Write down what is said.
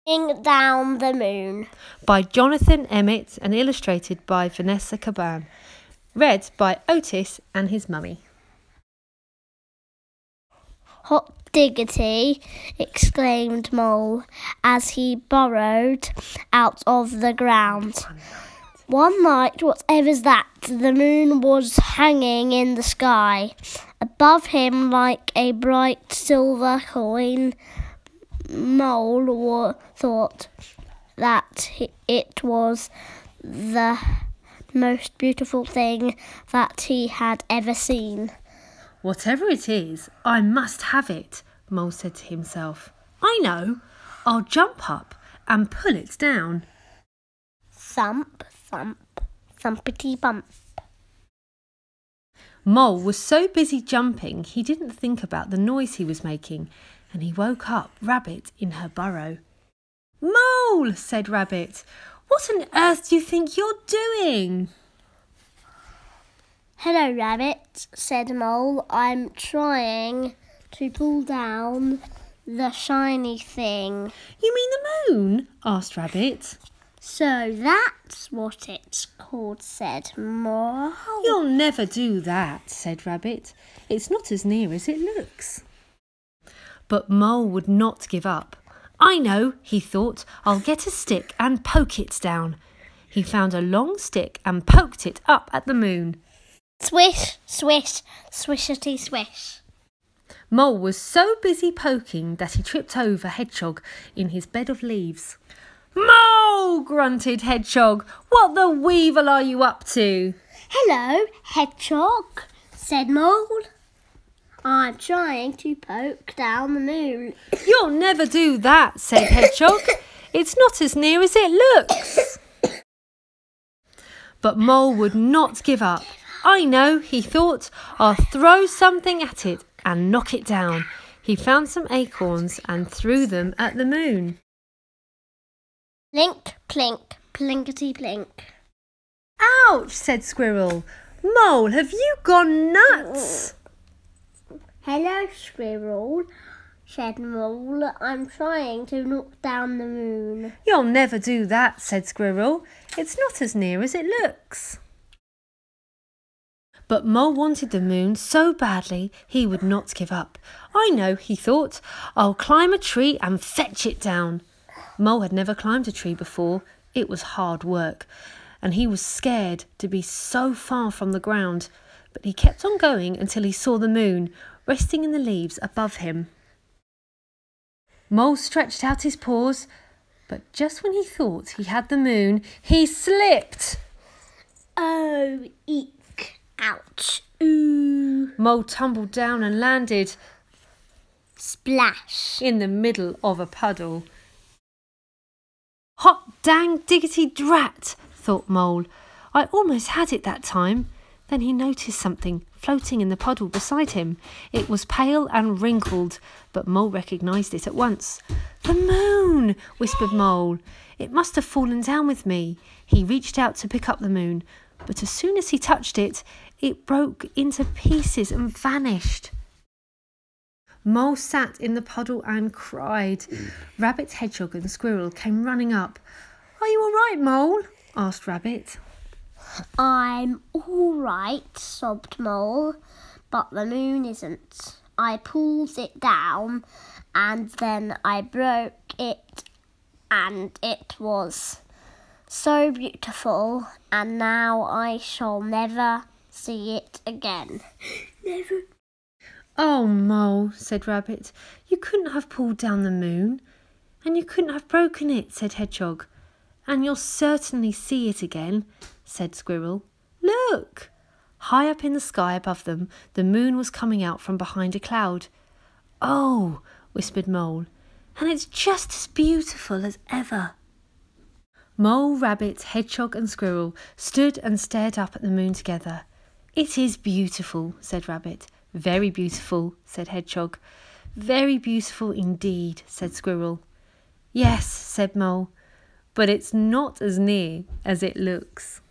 Down the Moon by Jonathan Emmet and illustrated by Vanessa Cabban. Read by Otis and his mummy. Hot diggity, exclaimed Mole as he burrowed out of the ground. One night, whatever's that, the moon was hanging in the sky. Above him, like a bright silver coin, Mole thought that it was the most beautiful thing that he had ever seen. Whatever it is, I must have it, Mole said to himself. I know, I'll jump up and pull it down. Thump, thump, thumpity bump. Mole was so busy jumping he didn't think about the noise he was making, and he woke up Rabbit in her burrow. Mole, said Rabbit, what on earth do you think you're doing? Hello, Rabbit, said Mole. I'm trying to pull down the shiny thing. You mean the moon? Asked Rabbit. So that's what it's called, said Mole. You'll never do that, said Rabbit. It's not as near as it looks. But Mole would not give up. I know, he thought, I'll get a stick and poke it down. He found a long stick and poked it up at the moon. Swish, swish, swishity swish. Mole was so busy poking that he tripped over Hedgehog in his bed of leaves. Mole, grunted Hedgehog, what the weevil are you up to? Hello, Hedgehog, said Mole. I'm trying to poke down the moon. You'll never do that, said Hedgehog. It's not as near as it looks. But Mole would not give up. I know, he thought, I'll throw something at it and knock it down. He found some acorns and threw them at the moon. Plink, plink, plinkety plink. Ouch, said Squirrel. Mole, have you gone nuts? Hello, Squirrel, said Mole. I'm trying to knock down the moon. You'll never do that, said Squirrel. It's not as near as it looks. But Mole wanted the moon so badly he would not give up. I know, he thought, I'll climb a tree and fetch it down. Mole had never climbed a tree before. It was hard work, and he was scared to be so far from the ground. But he kept on going until he saw the moon resting in the leaves above him. Mole stretched out his paws, but just when he thought he had the moon, he slipped. Oh, eek, ouch, ooh. Mole tumbled down and landed Splash in the middle of a puddle. Hot dang diggity drat, thought Mole. I almost had it that time. Then he noticed something floating in the puddle beside him. It was pale and wrinkled, but Mole recognised it at once. The moon, whispered Mole. It must have fallen down with me. He reached out to pick up the moon, but as soon as he touched it, it broke into pieces and vanished. Mole sat in the puddle and cried. Rabbit, Hedgehog and Squirrel came running up. Are you all right, Mole? Asked Rabbit. I'm all right, sobbed Mole, but the moon isn't. I pulled it down and then I broke it, and it was so beautiful, and now I shall never see it again. Never. Oh, Mole, said Rabbit, you couldn't have pulled down the moon, and you couldn't have broken it, said Hedgehog. And you'll certainly see it again, said Squirrel. Look! High up in the sky above them, the moon was coming out from behind a cloud. Oh, whispered Mole, and it's just as beautiful as ever. Mole, Rabbit, Hedgehog and Squirrel stood and stared up at the moon together. It is beautiful, said Rabbit. Very beautiful, said Hedgehog. Very beautiful indeed, said Squirrel. Yes, said Mole, but it's not as near as it looks.